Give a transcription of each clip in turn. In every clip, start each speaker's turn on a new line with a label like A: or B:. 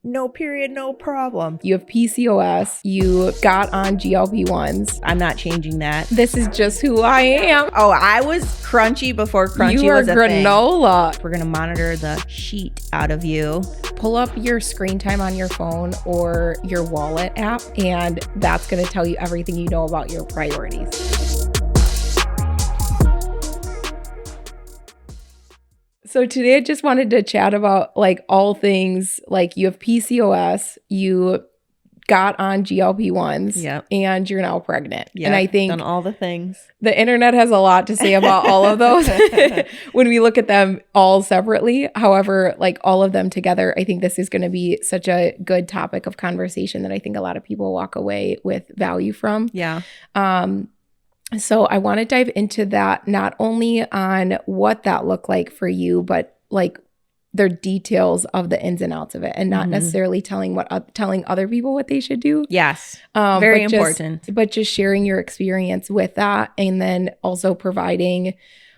A: no period, no problem.
B: You have PCOS. You got on GLP-1s.
A: I'm not changing that.
B: This is just who I am.
A: Oh, I was crunchy before crunchy
B: You are
A: was a thing.
B: granola.
A: We're going to monitor the sheet out of you.
B: Pull up your screen time on your phone or your wallet app, and that's going to tell you everything you know about your priorities. So today I just wanted to chat about like all things, like you have PCOS, you got on GLP-1s,
A: Yep.
B: and you're now pregnant.
A: Yep.
B: And I think
A: done all the things.
B: the internet has a lot to say about all of those when we look at them all separately. However, like all of them together, I think this is going to be such a good topic of conversation that I think a lot of people walk away with value from.
A: Yeah.
B: So I want to dive into that, not only on what that looked like for you, but like the details of the ins and outs of it, and not necessarily telling other people what they should do.
A: Yes. Very
B: but
A: important.
B: But just sharing your experience with that, and then also providing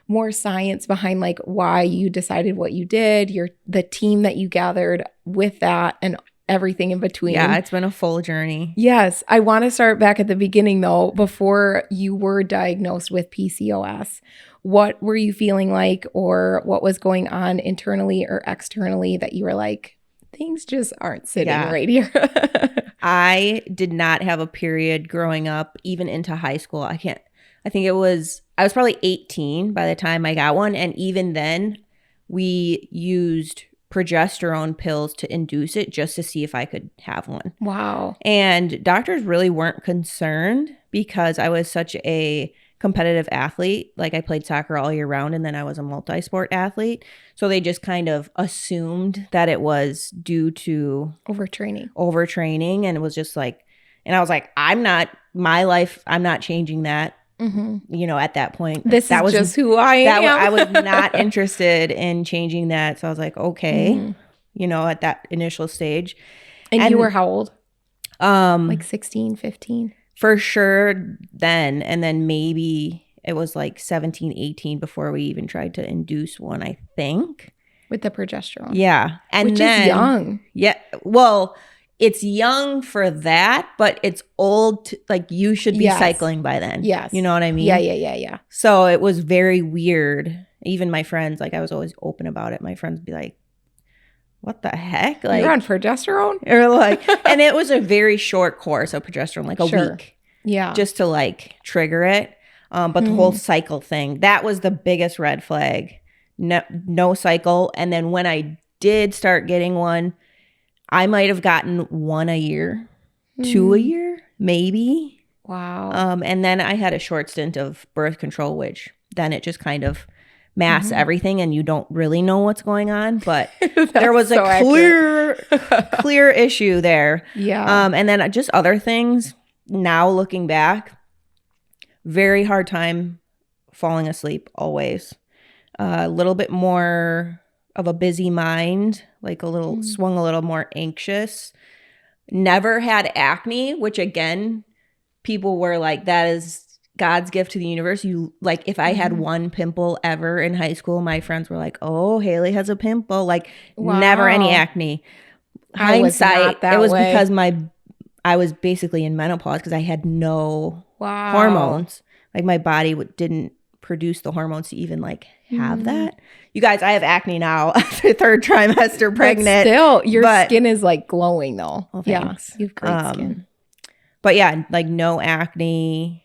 B: more science behind like why you decided what you did, the team that you gathered with that, and everything in between.
A: Yeah, it's been a full journey.
B: Yes. I want to start back at the beginning though, before you were diagnosed with PCOS. What were you feeling like, or what was going on internally or externally that you were like, things just aren't sitting right here?
A: I did not have a period growing up, even into high school. I was probably 18 by the time I got one. And even then we used progesterone pills to induce it just to see if I could have one.
B: Wow.
A: And doctors really weren't concerned because I was such a competitive athlete. Like I played soccer all year round, and then I was a multi-sport athlete. So they just kind of assumed that it was due to overtraining. And it was just like, and I was like, I'm not changing that. You know, at that point,
B: that was just who I am.
A: I was not interested in changing that. So I was like, okay, you know, at that initial stage.
B: And you were how old? Like 16, 15?
A: For sure then. And then maybe it was like 17, 18 before we even tried to induce one, I think.
B: With the progesterone.
A: Yeah. And
B: Which is young.
A: Yeah. Well, it's young for that, but it's old. Like you should be cycling by then.
B: Yes.
A: You know what I mean?
B: Yeah.
A: So it was very weird. Even my friends, like I was always open about it. My friends would be like, what the heck? Like
B: you're on progesterone?
A: Or like, and it was a very short course of progesterone, like a week.
B: Yeah.
A: Just to like trigger it. But the whole cycle thing, that was the biggest red flag. No cycle. And then when I did start getting one, I might have gotten one a year, 2 a year, maybe.
B: Wow.
A: And then I had a short stint of birth control, which then it just kind of masks everything and you don't really know what's going on. But there was a clear issue there.
B: Yeah.
A: And then just other things. Now looking back, very hard time falling asleep always. A little bit more of a busy mind, like swung a little more anxious. Never had acne, which again, people were like, that is God's gift to the universe. You like, if I had one pimple ever in high school, my friends were like, oh, Haley has a pimple. Like never any acne. Hindsight, it was because I was basically in menopause because I had no hormones. Like my body didn't produce the hormones to even like have that. You guys, I have acne now after third trimester pregnant.
B: But still, your skin is like glowing though.
A: Well, thanks.
B: Yeah, you have great skin.
A: But yeah, like no acne.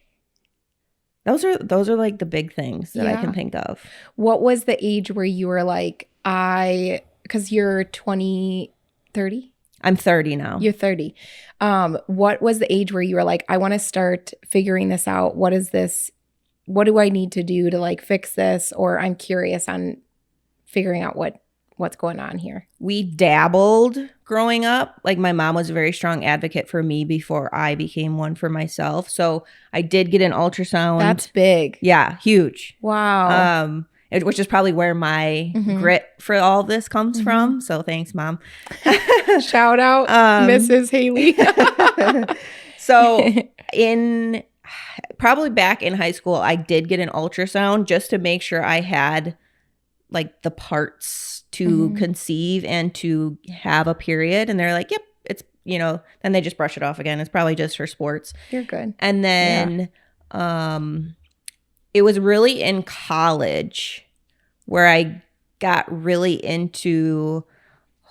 A: Those are like the big things that I can think of.
B: What was the age where you were like, because you're 30?
A: I'm 30 now.
B: You're 30. What was the age where you were like, I want to start figuring this out? What is this? What do I need to do to like fix this? Or I'm curious on figuring out what's going on here.
A: We dabbled growing up. Like my mom was a very strong advocate for me before I became one for myself. So I did get an ultrasound.
B: That's big.
A: Yeah, huge.
B: Wow.
A: Which is probably where my grit for all this comes from. So thanks, Mom.
B: Shout out Mrs. Haley.
A: So probably back in high school, I did get an ultrasound just to make sure I had like the parts to conceive and to have a period. And they're like, yep, it's, then they just brush it off again. It's probably just for sports.
B: You're good.
A: And then it was really in college where I got really into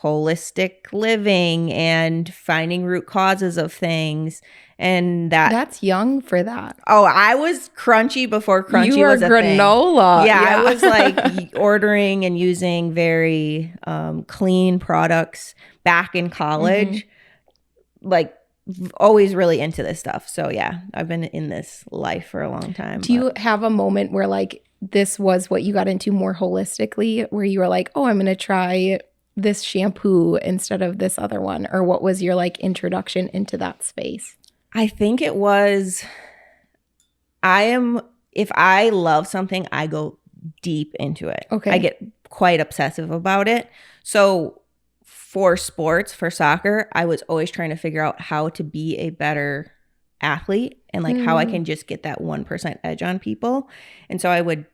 A: holistic living and finding root causes of things. And
B: that's young for that.
A: Oh, I was crunchy before crunchy
B: you
A: was a
B: granola.
A: thing. Yeah, I was like ordering and using very clean products back in college. Like always really into this stuff. So yeah, I've been in this life for a long time.
B: Do you have a moment where like this was what you got into more holistically, where you were like, oh, I'm going to try this shampoo instead of this other one? Or what was your like introduction into that space?
A: I think it was, if I love something, I go deep into it.
B: Okay.
A: I get quite obsessive about it. So for sports, for soccer, I was always trying to figure out how to be a better athlete and like how I can just get that 1% edge on people. And so I would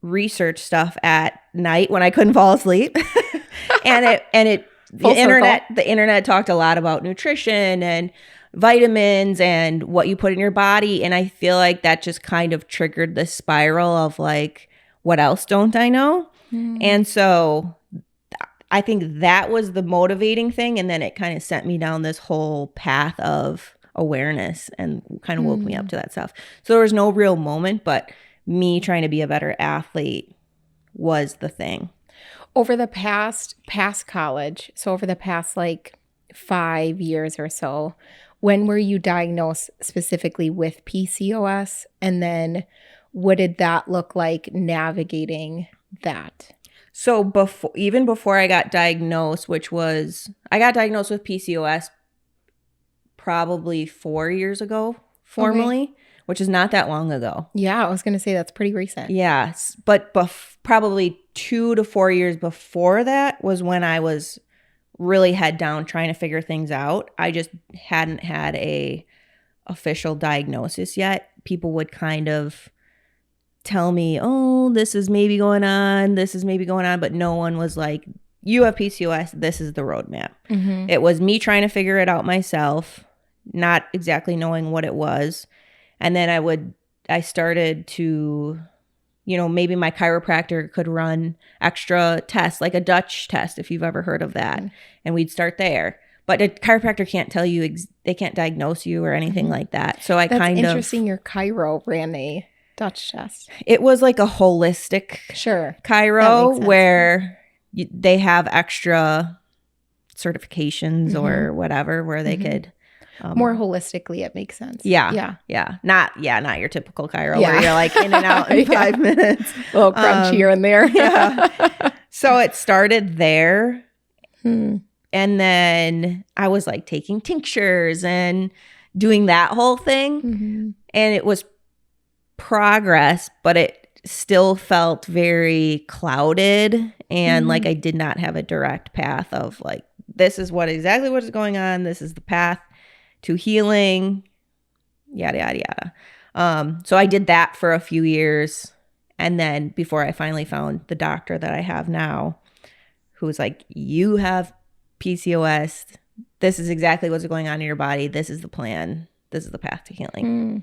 A: research stuff at night when I couldn't fall asleep. the internet talked a lot about nutrition and vitamins and what you put in your body. And I feel like that just kind of triggered the spiral of like, what else don't I know? And so I think that was the motivating thing. And then it kind of sent me down this whole path of awareness and kind of woke me up to that stuff. So there was no real moment, but me trying to be a better athlete was the thing.
B: Over the past college, so over the past like 5 years or so, when were you diagnosed specifically with PCOS? And then what did that look like navigating that?
A: So before I got diagnosed, I got diagnosed with PCOS probably 4 years ago, formally, which is not that long ago.
B: Yeah, I was going to say that's pretty recent.
A: Yes, but probably 2 to 4 years before that was when I was really head down trying to figure things out. I just hadn't had a official diagnosis yet. People would kind of tell me, oh, this is maybe going on, but no one was like, you have PCOS, this is the roadmap. It was me trying to figure it out myself, not exactly knowing what it was. And then I started to, maybe my chiropractor could run extra tests, like a Dutch test, if you've ever heard of that. And we'd start there. But a chiropractor can't tell you, they can't diagnose you or anything like that. So
B: That's interesting. Your chiro ran a Dutch test.
A: It was like a holistic chiro where they have extra certifications or whatever where they could
B: more holistically, it makes sense.
A: Yeah. Not your typical chiro where you're like in and out in 5 minutes.
B: A little crunch here and there.
A: So it started there. And then I was like taking tinctures and doing that whole thing. And it was progress, but it still felt very clouded. And like I did not have a direct path of like, this is exactly what is going on. This is the path to healing, yada, yada, yada. So I did that for a few years. And then before I finally found the doctor that I have now, who was like, you have PCOS. This is exactly what's going on in your body. This is the plan. This is the path to healing.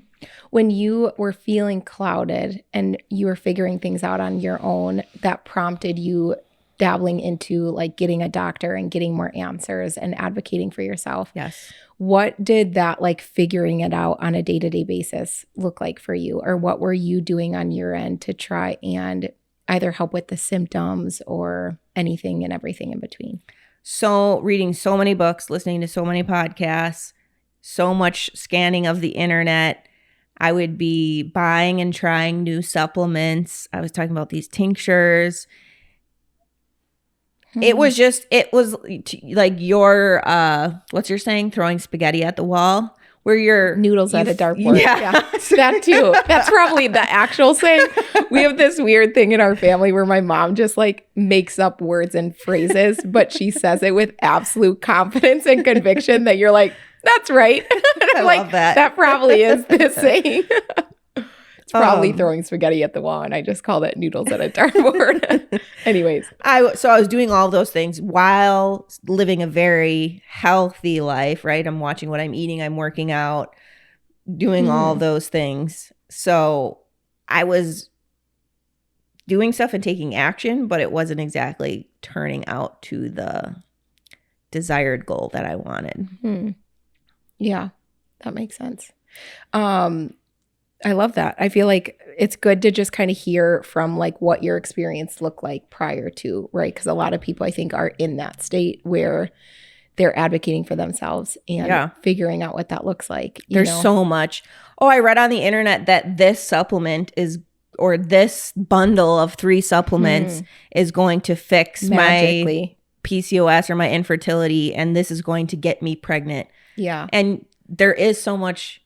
B: When you were feeling clouded and you were figuring things out on your own, that prompted you dabbling into like getting a doctor and getting more answers and advocating for yourself.
A: Yes.
B: What did that like figuring it out on a day-to-day basis look like for you? Or what were you doing on your end to try and either help with the symptoms or anything and everything in between?
A: So reading so many books, listening to so many podcasts, so much scanning of the internet. I would be buying and trying new supplements. I was talking about these tinctures. It was like your, what's your saying? Throwing spaghetti at the wall, where you're
B: noodles at a dartboard.
A: Yeah.
B: That too. That's probably the actual saying. We have this weird thing in our family where my mom just like makes up words and phrases, but she says it with absolute confidence and conviction that you're like, that's right.
A: I love that.
B: That probably is the saying.
A: It's
B: probably throwing spaghetti at the wall, and I just called it noodles at a dartboard. Anyways.
A: So I was doing all those things while living a very healthy life, right? I'm watching what I'm eating, I'm working out, doing all those things. So I was doing stuff and taking action, but it wasn't exactly turning out to the desired goal that I wanted.
B: Yeah, that makes sense. I love that. I feel like it's good to just kind of hear from like what your experience looked like prior to, right? Because a lot of people I think are in that state where they're advocating for themselves and figuring out what that looks like.
A: There's so much. Oh, I read on the internet that this supplement is, or this bundle of 3 supplements is going to fix my PCOS or my infertility, and this is going to get me pregnant.
B: Yeah.
A: And there is so much,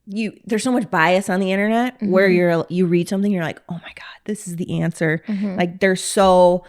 A: there's so much bias on the internet where you read something, you're like, oh my God, this is the answer. Like they're so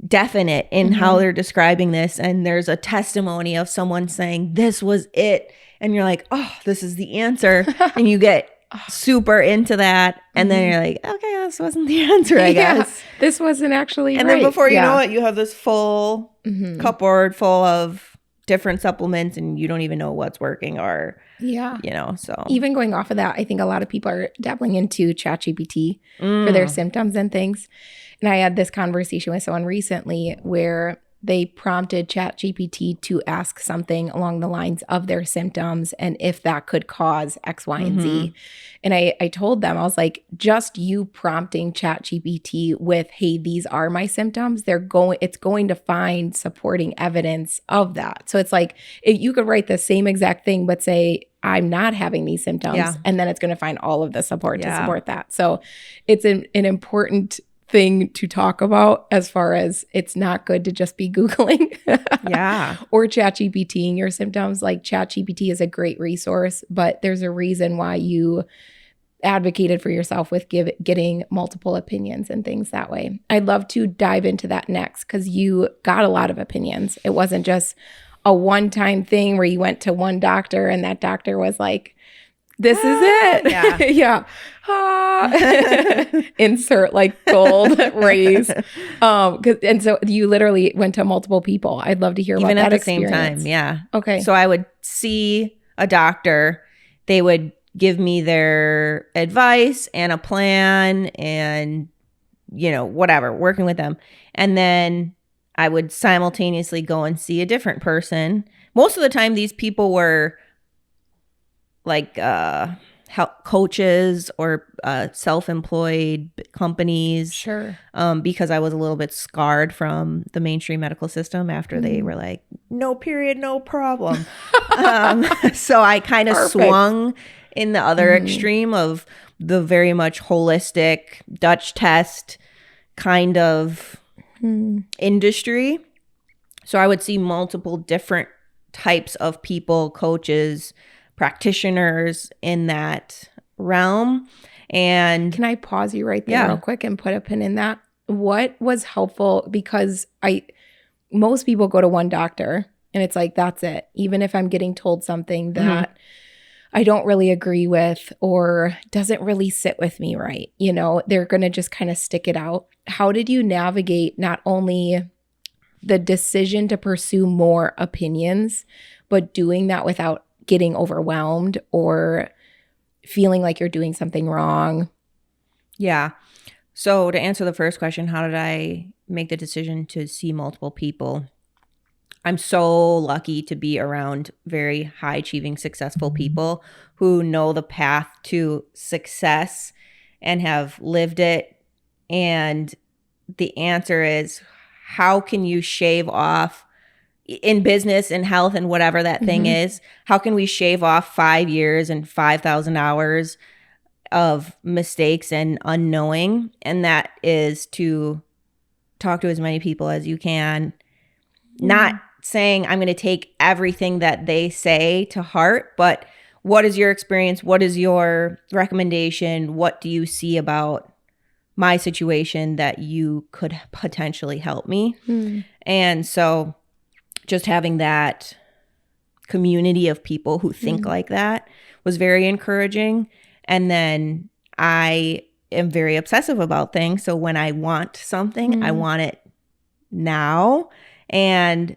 A: definite in how they're describing this, and there's a testimony of someone saying this was it, and you're like, oh, this is the answer. And you get super into that, and then you're like, okay, this wasn't the answer, I guess.
B: This wasn't actually
A: and then before you know it, you have this full cupboard full of different supplements, and you don't even know what's working, or so
B: even going off of that, I think a lot of people are dabbling into ChatGPT for their symptoms and things. And I had this conversation with someone recently where they prompted ChatGPT to ask something along the lines of their symptoms and if that could cause X, Y, and Z. And I told them, I was like, just you prompting ChatGPT with, hey, these are my symptoms, it's going to find supporting evidence of that. So it's like, you could write the same exact thing, but say, I'm not having these symptoms. And then it's going to find all of the support to support that. So it's an important thing to talk about, as far as it's not good to just be Googling or ChatGPTing your symptoms. Like ChatGPT is a great resource, but there's a reason why you advocated for yourself with getting multiple opinions and things that way. I'd love to dive into that next, because you got a lot of opinions. It wasn't just a one-time thing where you went to one doctor and that doctor was like, this is it. Insert like gold rays. And so you literally went to multiple people. I'd love to hear about that
A: at the
B: experience.
A: same time. Yeah.
B: Okay.
A: So I would see a doctor. They would give me their advice and a plan and, whatever, working with them. And then I would simultaneously go and see a different person. Most of the time, these people were like help coaches or self-employed companies.
B: Sure.
A: Because I was a little bit scarred from the mainstream medical system after they were like, no period, no problem. So I kind of swung in the other extreme of the very much holistic Dutch test kind of industry. So I would see multiple different types of people, coaches, practitioners in that realm. And
B: can I pause you right there real quick and put a pin in that? What was helpful? Because most people go to one doctor and it's like, that's it. Even if I'm getting told something that I don't really agree with or doesn't really sit with me right, they're going to just kind of stick it out. How did you navigate not only the decision to pursue more opinions, but doing that without getting overwhelmed or feeling like you're doing something wrong?
A: Yeah. So to answer the first question, how did I make the decision to see multiple people? I'm so lucky to be around very high achieving, successful people who know the path to success and have lived it. And the answer is, how can you shave off in business and health and whatever that thing is? How can we shave off 5 years and 5,000 hours of mistakes and unknowing? And that is to talk to as many people as you can, not saying I'm going to take everything that they say to heart, but what is your experience? What is your recommendation? What do you see about my situation that you could potentially help me? And so just having that community of people who think like that was very encouraging. And then I am very obsessive about things. So when I want something, I want it now. And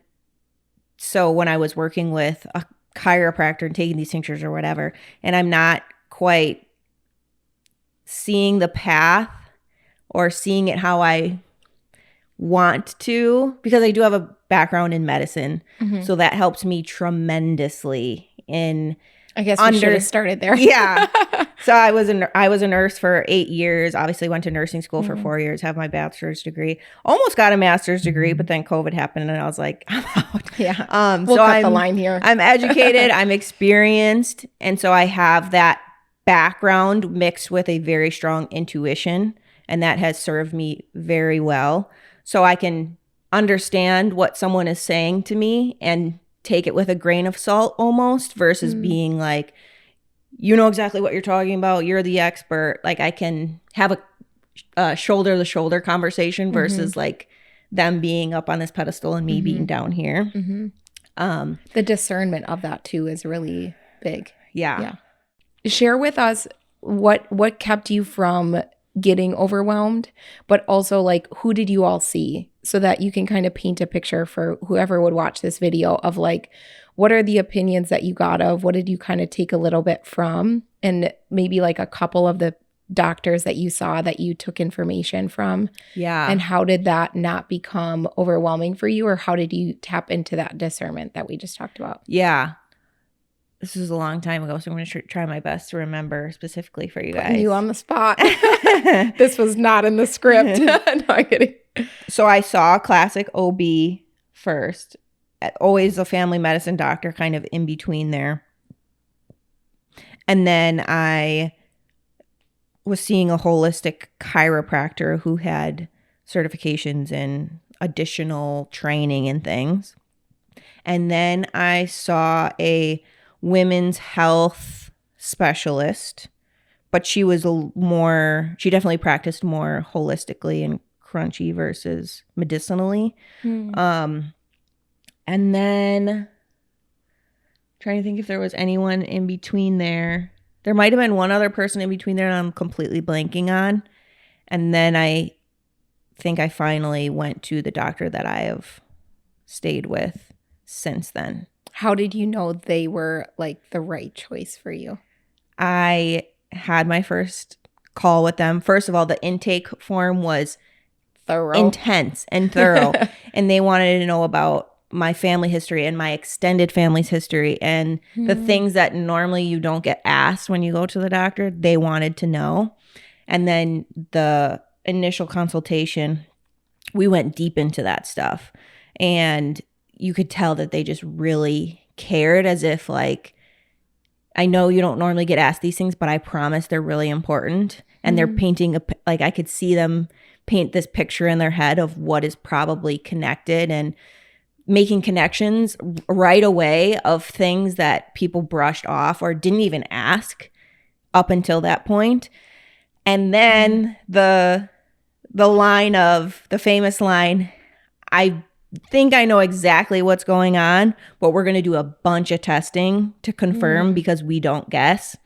A: so when I was working with a chiropractor and taking these tinctures or whatever, and I'm not quite seeing the path or seeing it how I want to, because I do have a background in medicine. So that helps me tremendously in
B: I guess we should have started there.
A: Yeah. So I was a nurse for 8 years, obviously went to nursing school for 4 years, have my bachelor's degree, almost got a master's degree, but then COVID happened and I was like, I'm out.
B: Yeah. We'll cut the line here.
A: I'm educated, I'm experienced, and so I have that background mixed with a very strong intuition, and that has served me very well. So I can understand what someone is saying to me and take it with a grain of salt almost versus being like, you know exactly what you're talking about. You're the expert. Like I can have a shoulder to shoulder conversation versus like them being up on this pedestal and me being down here.
B: The discernment of that too is really big.
A: Yeah.
B: Share with us what kept you from getting overwhelmed, but also like who did you all see so that you can kind of paint a picture for whoever would watch this video of like, what are the opinions that you got of? What did you kind of take a little bit from? And maybe like a couple of the doctors that you saw that you took information from.
A: Yeah.
B: And how did that not become overwhelming for you? Or how did you tap into that discernment that we just talked about?
A: Yeah. This was a long time ago, so I'm going to try my best to remember specifically for you guys.
B: Putting you on the spot. This was not in the script. No, I'm kidding.
A: So I saw classic OB first. Always a family medicine doctor kind of in between there. And then I was seeing a holistic chiropractor who had certifications in additional training and things. And then I saw a women's health specialist, but she was she definitely practiced more holistically and crunchy versus medicinally. And then trying to think if there was anyone in between there. There might have been one other person in between there that I'm completely blanking on. And then I think I finally went to the doctor that I have stayed with since then.
B: How did you know they were like the right choice for you?
A: I had my first call with them. First of all, the intake form was intense and thorough. And they wanted to know about my family history and my extended family's history and the things that normally you don't get asked when you go to the doctor, they wanted to know. And then the initial consultation, we went deep into that stuff. And you could tell that they just really cared, as if like, I know you don't normally get asked these things, but I promise they're really important. And they're painting, I could see them paint this picture in their head of what is probably connected and making connections right away of things that people brushed off or didn't even ask up until that point. And then the famous line, I think I know exactly what's going on, but we're going to do a bunch of testing to confirm because we don't guess.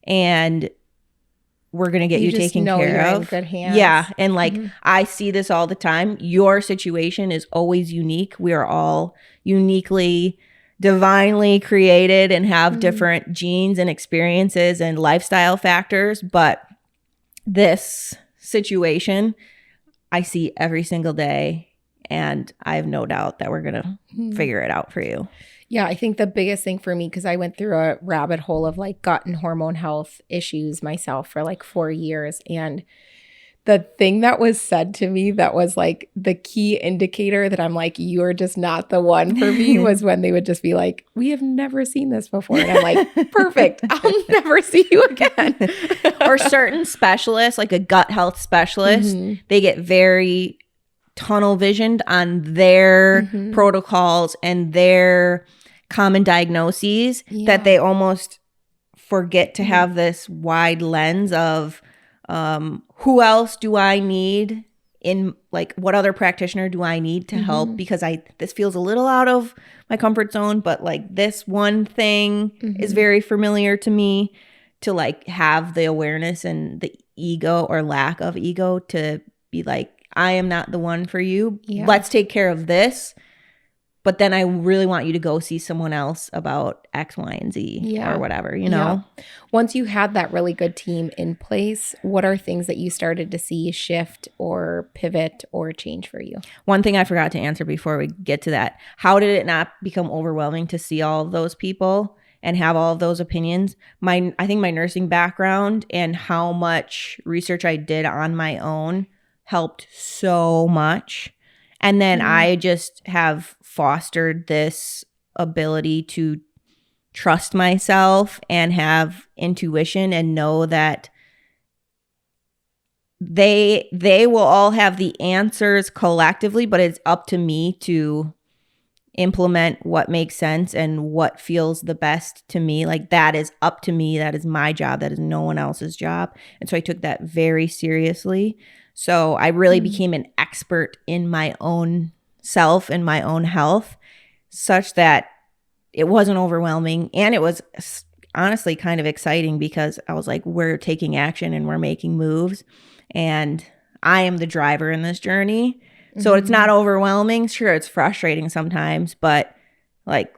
A: And we're going to get you taken care of.
B: In good hands.
A: Yeah. And like, I see this all the time. Your situation is always unique. We are all uniquely, divinely created and have different genes and experiences and lifestyle factors. But this situation, I see every single day. And I have no doubt that we're going to figure it out for you.
B: Yeah, I think the biggest thing for me, because I went through a rabbit hole of like gut and hormone health issues myself for like 4 years. And the thing that was said to me that was like the key indicator that I'm like, you're just not the one for me was when they would just be like, we have never seen this before. And I'm like, perfect. I'll never see you again.
A: Or certain specialists, like a gut health specialist, they get very tunnel visioned on their protocols and their common diagnoses that they almost forget to have this wide lens of who else do I need in, like, what other practitioner do I need to help, because this feels a little out of my comfort zone, but like this one thing is very familiar to me. to like have the awareness and the ego or lack of ego to be like, I am not the one for you.
B: Yeah.
A: Let's take care of this. But then I really want you to go see someone else about X, Y, and Z or whatever, you know?
B: Yeah. Once you had that really good team in place, what are things that you started to see shift or pivot or change for you?
A: One thing I forgot to answer before we get to that. How did it not become overwhelming to see all of those people and have all of those opinions? I think my nursing background and how much research I did on my own helped so much. And then I just have fostered this ability to trust myself and have intuition and know that they will all have the answers collectively, but it's up to me to implement what makes sense and what feels the best to me. Like that is up to me. That is my job. That is no one else's job. And so I took that very seriously. So I really became an expert in my own self and my own health, such that it wasn't overwhelming. And it was honestly kind of exciting because I was like, we're taking action and we're making moves. And I am the driver in this journey. So it's not overwhelming. Sure, it's frustrating sometimes, but like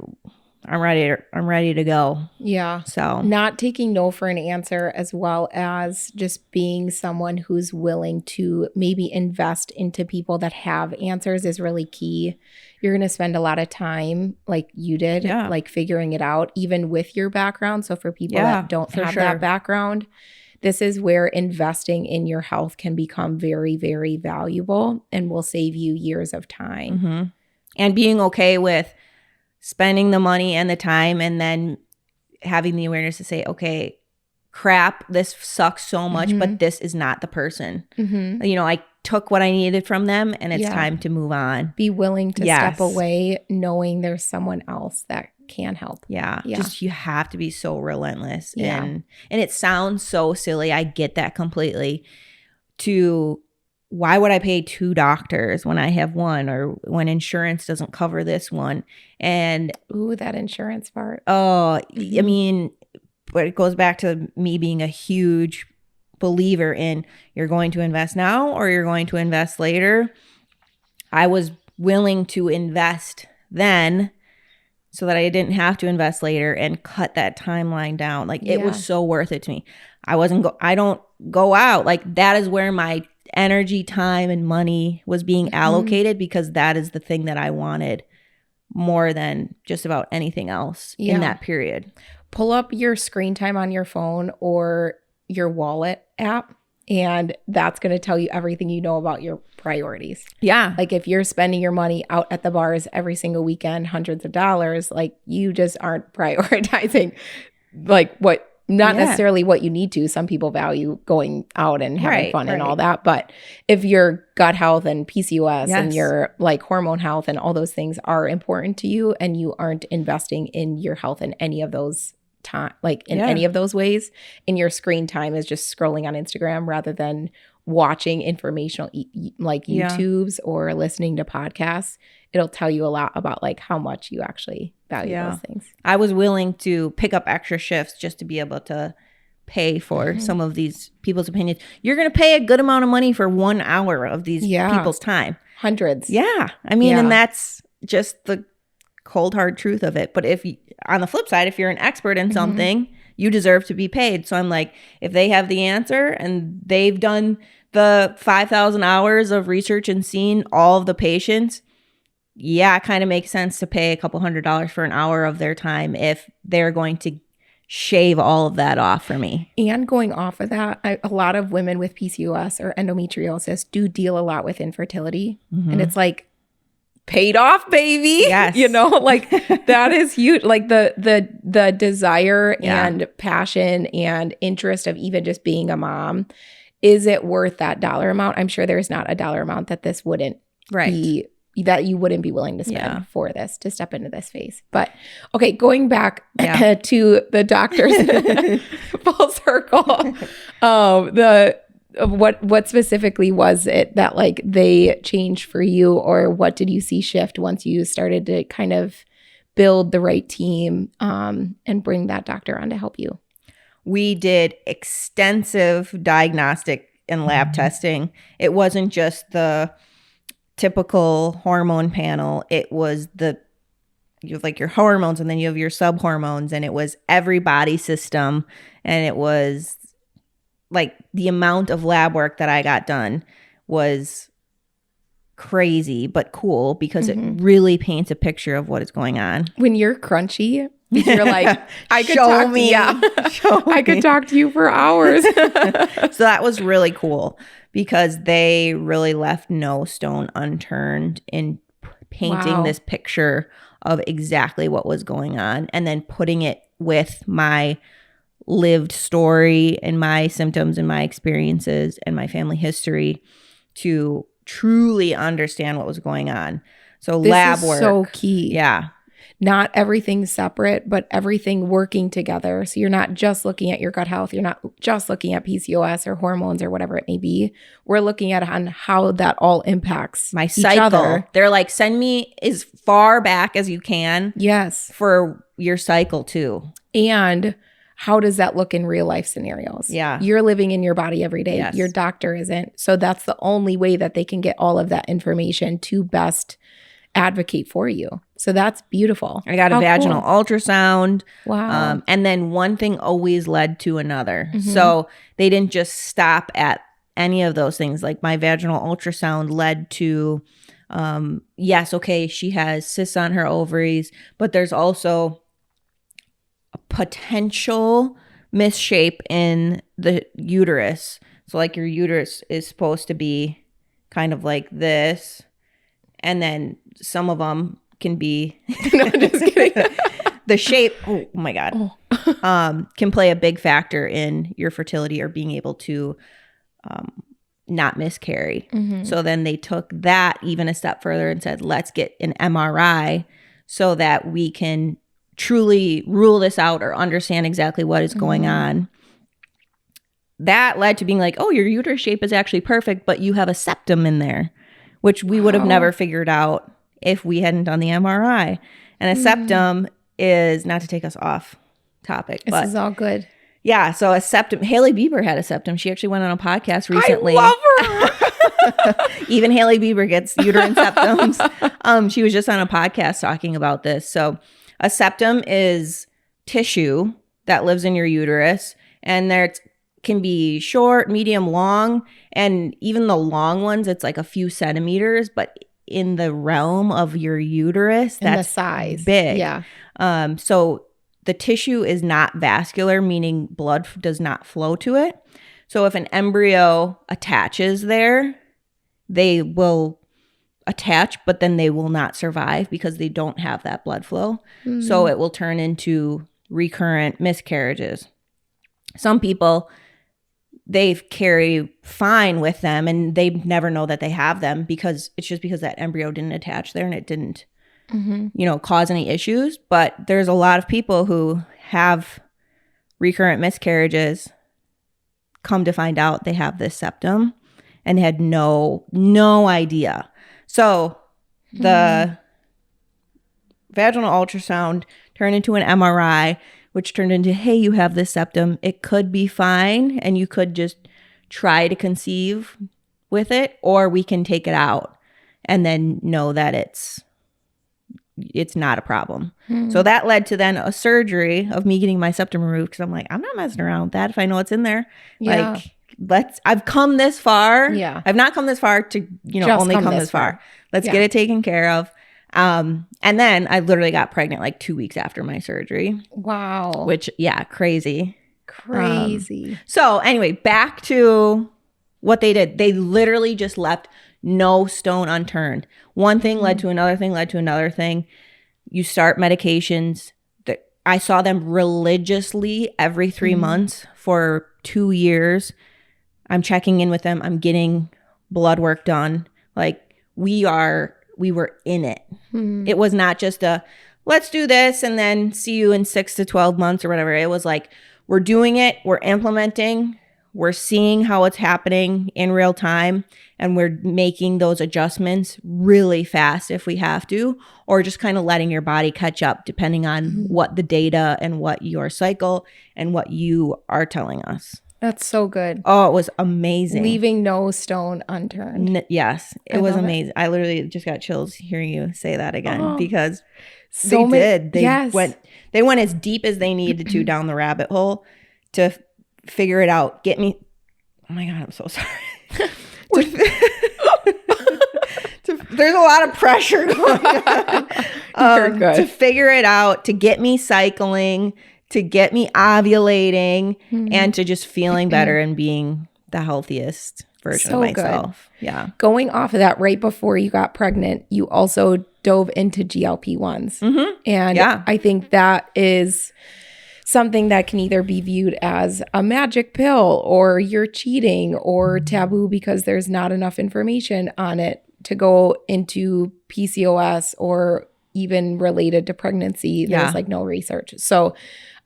A: I'm ready to go.
B: Yeah.
A: So
B: not taking no for an answer, as well as just being someone who's willing to maybe invest into people that have answers is really key. You're going to spend a lot of time like you did, like figuring it out, even with your background. So for people that don't have that background, this is where investing in your health can become very, very valuable and will save you years of time.
A: And being okay with spending the money and the time and then having the awareness to say, okay, crap, this sucks so much, but this is not the person. You know, I took what I needed from them and it's time to move on.
B: Be willing to step away knowing there's someone else that can help.
A: Just you have to be so relentless. And it sounds so silly. I get that completely. Why would I pay 2 doctors when I have one, or when insurance doesn't cover this one? And
B: that insurance part.
A: I mean, but it goes back to me being a huge believer in you're going to invest now or you're going to invest later. I was willing to invest then so that I didn't have to invest later and cut that timeline down. Like it was so worth it to me. I don't go out. Like that is where my energy, time, and money was being allocated because that is the thing that I wanted more than just about anything else in that period.
B: Pull up your screen time on your phone or your wallet app, and that's going to tell you everything you know about your priorities. Like if you're spending your money out at the bars every single weekend, hundreds of dollars, like you just aren't prioritizing like what not necessarily what you need to. Some people value going out and having fun and all that. But if your gut health and PCOS and your like hormone health and all those things are important to you and you aren't investing in your health in any of those time, like in any of those ways, and your screen time is just scrolling on Instagram rather than watching informational like YouTubes or listening to podcasts, it'll tell you a lot about like how much you actually value those things.
A: I was willing to pick up extra shifts just to be able to pay for some of these people's opinions. You're going to pay a good amount of money for 1 hour of these people's time.
B: Hundreds.
A: I mean, and that's just the cold hard truth of it. But if you, on the flip side, if you're an expert in something, you deserve to be paid. So I'm like, if they have the answer and they've done the 5,000 hours of research and seen all of the patients, it kind of makes sense to pay a couple $100s for an hour of their time if they're going to shave all of that off for me.
B: And going off of that, a lot of women with PCOS or endometriosis do deal a lot with infertility. And it's like, paid off, baby. You know, like that is huge. Like the desire and passion and interest of even just being a mom. Is it worth that dollar amount? I'm sure there's not a dollar amount that this wouldn't be, that you wouldn't be willing to spend for this, to step into this phase. But okay, going back to the doctors, full circle. What specifically was it that like they changed for you, or what did you see shift once you started to kind of build the right team and bring that doctor on to help you?
A: we did extensive diagnostic and lab testing. It wasn't just the typical hormone panel. It was you have like your hormones, and then you have your subhormones, and it was every body system. And it was like the amount of lab work that I got done was crazy, but cool, because it really paints a picture of what is going on.
B: When you're crunchy, you're like, I could
A: Show
B: talk
A: me.
B: I could talk to you for hours.
A: So that was really cool, because they really left no stone unturned in painting this picture of exactly what was going on, and then putting it with my lived story and my symptoms and my experiences and my family history to truly understand what was going on. So
B: This
A: lab
B: is
A: work.
B: so key.
A: Yeah.
B: Not everything separate, but everything working together. So you're not just looking at your gut health. You're not just looking at PCOS or hormones or whatever it may be. We're looking at on how that all impacts
A: My
B: each
A: cycle.
B: other.
A: They're like, send me as far back as you can
B: Yes.
A: for your cycle too.
B: And how does that look in real life scenarios?
A: Yeah.
B: You're living in your body every day.
A: Yes.
B: Your doctor isn't. So that's the only way that they can get all of that information to best advocate for you. So that's beautiful.
A: I got a
B: How
A: vaginal
B: cool.
A: ultrasound.
B: Wow.
A: And then one thing always led to another. So they didn't just stop at any of those things. Like my vaginal ultrasound led to, yes, okay, she has cysts on her ovaries, but there's also a potential misshape in the uterus. So like your uterus is supposed to be kind of like this. And then some of them can be
B: No, just kidding.
A: the shape. Oh my God. Can play a big factor in your fertility or being able to not miscarry. So then they took that even a step further and said, let's get an MRI so that we can truly rule this out or understand exactly what is going on. That led to being like, oh, your uterus shape is actually perfect, but you have a septum in there, which we would have never figured out if we hadn't done the MRI. And a septum is, not to take us off topic,
B: This
A: but
B: is all good.
A: yeah, so a septum. Haley Bieber had a septum. She actually went on a podcast recently.
B: I love her.
A: Even Haley Bieber gets uterine septums. She was just on a podcast talking about this. So a septum is tissue that lives in your uterus, and there can be short, medium, long, and even the long ones, it's like a few centimeters, but in the realm of your uterus,
B: And
A: that's
B: the size.
A: big.
B: Yeah.
A: So the tissue is not vascular, meaning blood does not flow to it. So if an embryo attaches there, they will attach, but then they will not survive because they don't have that blood flow. So it will turn into recurrent miscarriages. Some people, they carry fine with them and they never know that they have them because it's just because that embryo didn't attach there and it didn't, cause any issues. But there's a lot of people who have recurrent miscarriages, come to find out they have this septum and had no idea. So the vaginal ultrasound turned into an MRI, which turned into, hey, you have this septum. It could be fine, and you could just try to conceive with it, or we can take it out and then know that it's not a problem. So that led to then a surgery of me getting my septum removed, because I'm like, I'm not messing around with that if I know what's in there.
B: Yeah.
A: Like, I've come this far.
B: Yeah.
A: I've not come this far to,
B: Just
A: only come this far. Let's get it taken care of. And then I literally got pregnant like 2 weeks after my surgery,
B: Wow.
A: which, yeah, crazy.
B: Crazy.
A: So anyway, back to what they did. They literally just left no stone unturned. One thing led to another thing, led to another thing. You start medications. I saw them religiously every 3 months for 2 years. I'm checking in with them. I'm getting blood work done. Like we were in it. It was not just a, let's do this and then see you in 6 to 12 months or whatever. It was like, we're doing it. We're implementing. we're seeing how it's happening in real time, and we're making those adjustments really fast if we have to, or just kind of letting your body catch up depending on what the data and what your cycle and what you are telling us.
B: That's so good.
A: Oh, it was amazing.
B: Leaving no stone unturned.
A: Yes, it was amazing. I literally just got chills hearing you say that again because
B: so
A: they did. They went as deep as they needed to down the rabbit hole to figure it out. Get me. Oh my God, I'm so sorry. There's a lot of pressure going on. To figure it out, to get me cycling, to get me ovulating, and to just feeling better and being the healthiest version of myself. Good. Yeah.
B: Going off of that, right before you got pregnant, you also dove into GLP-1s. And I think that is something that can either be viewed as a magic pill or you're cheating or taboo because there's not enough information on it to go into PCOS or even related to pregnancy. There's like no research. So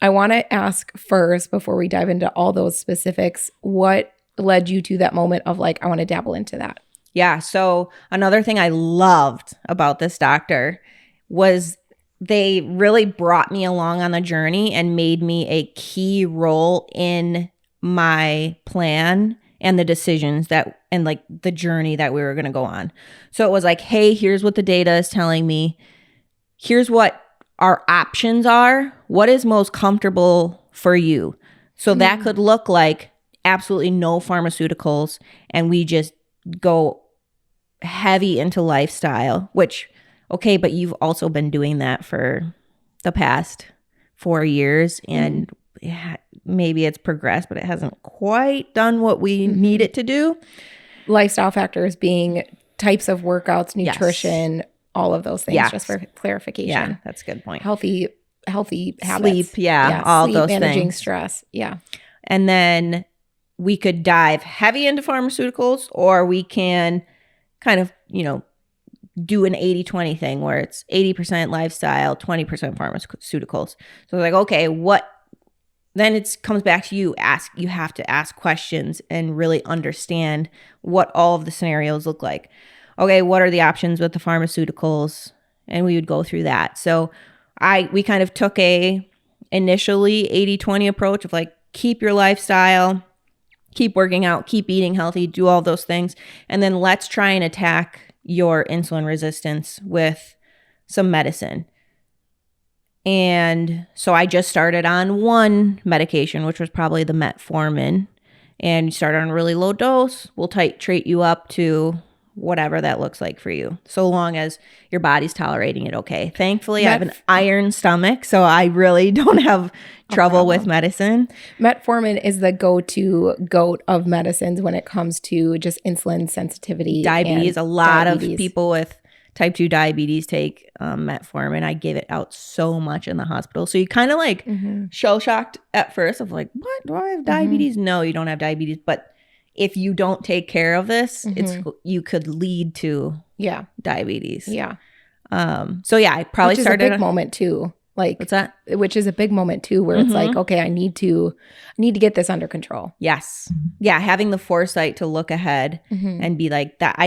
B: I want to ask first, before we dive into all those specifics, what led you to that moment of like, I want to dabble into that?
A: Yeah. So another thing I loved about this doctor was they really brought me along on the journey and made me a key role in my plan and the decisions that, and like the journey that we were going to go on. So it was like, hey, here's what the data is telling me. Here's what our options are. What is most comfortable for you? So that could look like absolutely no pharmaceuticals, and we just go heavy into lifestyle, which, okay, but you've also been doing that for the past 4 years, and maybe it's progressed, but it hasn't quite done what we need it to do.
B: Lifestyle factors being types of workouts, nutrition, all of those things, just for clarification.
A: Yeah, that's a good point.
B: Healthy habits.
A: Sleep, all
B: sleep,
A: those
B: managing
A: things.
B: Stress,
A: And then we could dive heavy into pharmaceuticals, or we can kind of, do an 80-20 thing where it's 80% lifestyle, 20% pharmaceuticals. So like, okay, then it comes back to you. You have to ask questions and really understand what all of the scenarios look like. Okay, what are the options with the pharmaceuticals? And we would go through that. So we kind of took a initially 80-20 approach of like, keep your lifestyle, keep working out, keep eating healthy, do all those things. And then let's try and attack your insulin resistance with some medicine. And so I just started on one medication, which was probably the Metformin. And you start on a really low dose. We'll titrate you up to whatever that looks like for you, so long as your body's tolerating it okay. Thankfully, I have an iron stomach, so I really don't have trouble with medicine.
B: Metformin is the go-to goat of medicines when it comes to just insulin sensitivity.
A: Diabetes. A lot of people with type 2 diabetes take Metformin. I gave it out so much in the hospital. So you kind of like shell-shocked at first of like, what? Do I have diabetes? No, you don't have diabetes. But if you don't take care of this, you could lead to diabetes.
B: Yeah.
A: So yeah, I probably started
B: a big moment too. Like,
A: what's that?
B: Which is a big moment too, where it's like, okay, I need to get this under control.
A: Yes. Yeah. Having the foresight to look ahead and be like that.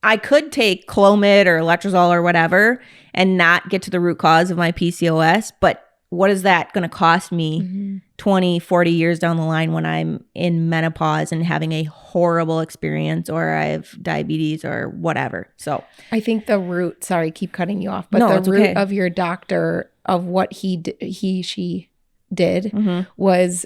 A: I could take Clomid or Letrozole or whatever and not get to the root cause of my PCOS, but what is that going to cost me 20, 40 years down the line when I'm in menopause and having a horrible experience, or I have diabetes or whatever? So
B: I think the root, sorry, keep cutting you off, but the root of your doctor, of what she did was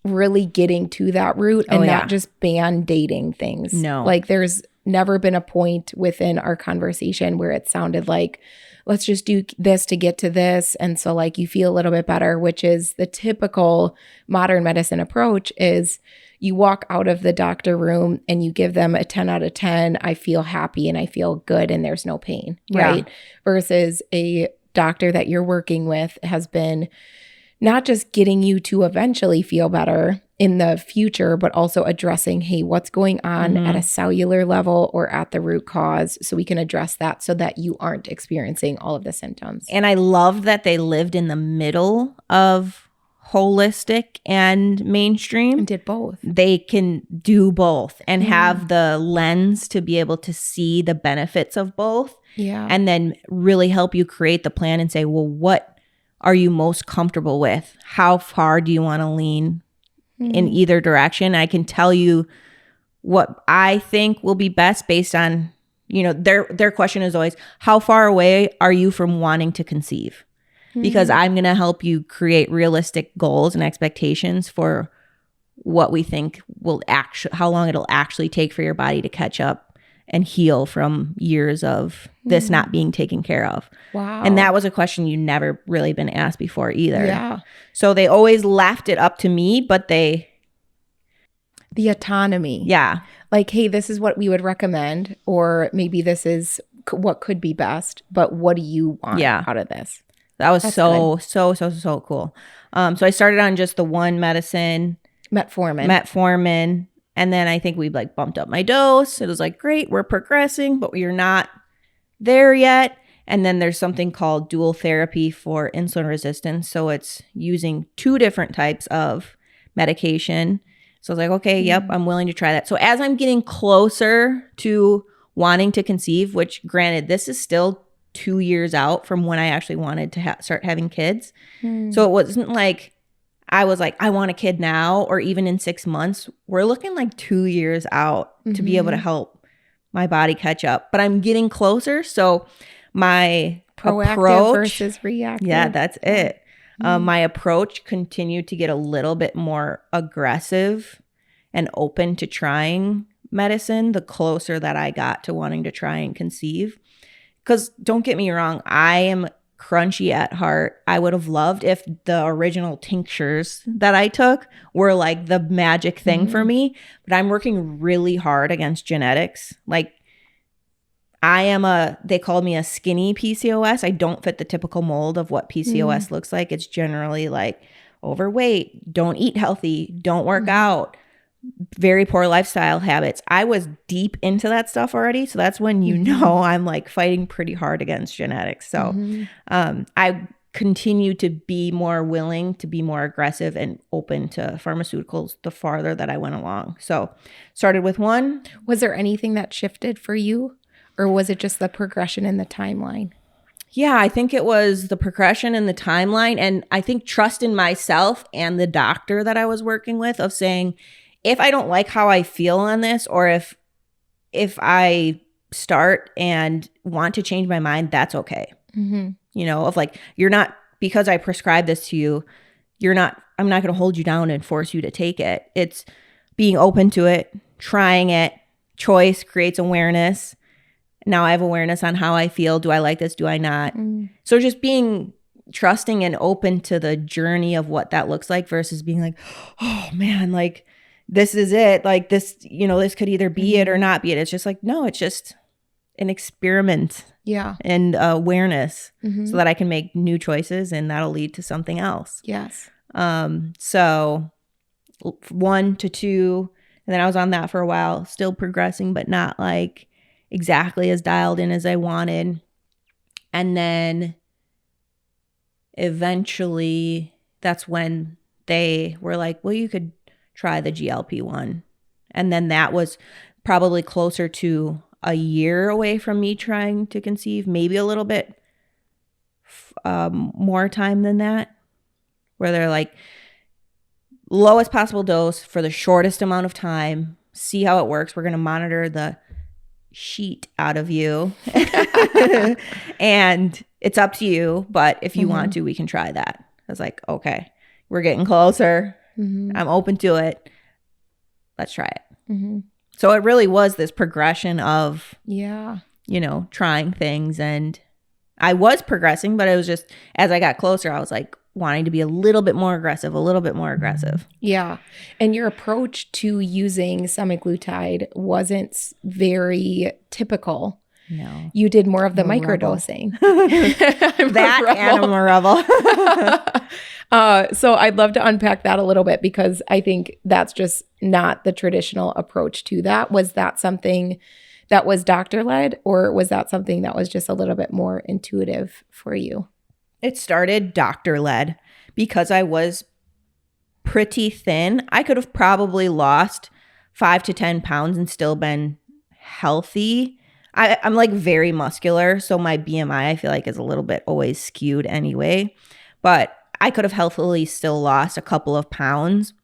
B: really getting to that root and not just band-aiding things.
A: No.
B: Like there's never been a point within our conversation where it sounded like, let's just do this to get to this. And so like you feel a little bit better, which is the typical modern medicine approach is you walk out of the doctor room and you give them a 10 out of 10. I feel happy and I feel good and there's no pain, right? Versus a doctor that you're working with has been not just getting you to eventually feel better in the future, but also addressing, hey, what's going on at a cellular level or at the root cause, so we can address that so that you aren't experiencing all of the symptoms.
A: And I love that they lived in the middle of holistic and mainstream.
B: And did both.
A: They can do both and have the lens to be able to see the benefits of both.
B: Yeah.
A: And then really help you create the plan and say, well, what are you most comfortable with? How far do you want to lean in either direction? I can tell you what I think will be best based on, their question is always, how far away are you from wanting to conceive? Because I'm going to help you create realistic goals and expectations for what we think how long it'll actually take for your body to catch up and heal from years of this not being taken care of.
B: Wow.
A: And that was a question you never really been asked before either.
B: Yeah.
A: So they always left it up to me, but the
B: autonomy.
A: Yeah.
B: Like, hey, this is what we would recommend, or maybe this is what could be best, but what do you want out of this?
A: That was so cool. So I started on just the one medicine, Metformin. And then I think we bumped up my dose. It was great, we're progressing, but you're not there yet. And then there's something called dual therapy for insulin resistance. So it's using 2 different types of medication. So I was okay, yep, I'm willing to try that. So as I'm getting closer to wanting to conceive, which granted, this is still 2 years out from when I actually wanted to start having kids. So it wasn't I was I want a kid now or even in 6 months. We're looking 2 years out to be able to help my body catch up. But I'm getting closer. So my
B: proactive
A: approach
B: versus reactive.
A: Yeah, that's it. My approach continued to get a little bit more aggressive and open to trying medicine the closer that I got to wanting to try and conceive. Because don't get me wrong, I am crunchy at heart. I would have loved if the original tinctures that I took were the magic thing for me, but I'm working really hard against genetics. They called me a skinny PCOS. I don't fit the typical mold of what PCOS looks like. It's generally overweight, don't eat healthy, don't work out, very poor lifestyle habits. I was deep into that stuff already. So that's when I'm fighting pretty hard against genetics. So I continue to be more willing to be more aggressive and open to pharmaceuticals the farther that I went along. So started with one.
B: Was there anything that shifted for you? Or was it just the progression in the timeline?
A: Yeah, I think it was the progression and the timeline. And I think trust in myself and the doctor that I was working with of saying, if I don't like how I feel on this, or if I start and want to change my mind, that's okay. You're not, because I prescribe this to you, I'm not going to hold you down and force you to take it. It's being open to it, trying it. Choice creates awareness. Now I have awareness on how I feel. Do I like this? Do I not? So just being trusting and open to the journey of what that looks like versus being oh man, this is it. This, this could either be it or not be it. It's just no, it's just an experiment.
B: Yeah.
A: And awareness so that I can make new choices and that'll lead to something else.
B: Yes.
A: So 1 to 2, and then I was on that for a while, still progressing, but not exactly as dialed in as I wanted. And then eventually that's when they were well, you could try the GLP-1. And then that was probably closer to a year away from me trying to conceive, maybe a little bit more time than that, where they're lowest possible dose for the shortest amount of time, see how it works. We're going to monitor the sheet out of you and it's up to you, but if you want to, we can try that. I was okay, we're getting closer. I'm open to it, let's try it. So it really was this progression of trying things, and I was progressing, but it was just as I got closer I was wanting to be a little bit more aggressive.
B: Yeah. And your approach to using semaglutide wasn't very typical.
A: No.
B: You did more of the microdosing.
A: And I'm a rebel.
B: So I'd love to unpack that a little bit, because I think that's just not the traditional approach to that. Was that something that was doctor-led, or was that something that was just a little bit more intuitive for you?
A: It started doctor-led because I was pretty thin. I could have probably lost 5 to 10 pounds and still been healthy. I'm like very muscular, so my BMI I feel like is a little bit always skewed anyway. But I could have healthily still lost a couple of pounds.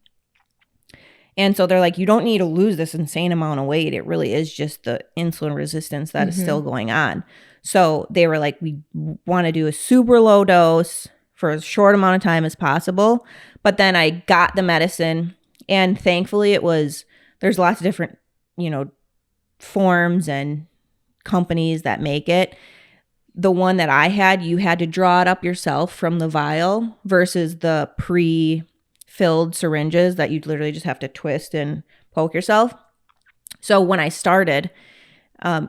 A: And so they're like, you don't need to lose this insane amount of weight. It really is just the insulin resistance that is still going on. So they were like, we want to do a super low dose for as short amount of time as possible. But then I got the medicine, and thankfully there's lots of different, forms and companies that make it. The one that I had, you had to draw it up yourself from the vial versus the pre-filled syringes that you literally just have to twist and poke yourself. So when I started,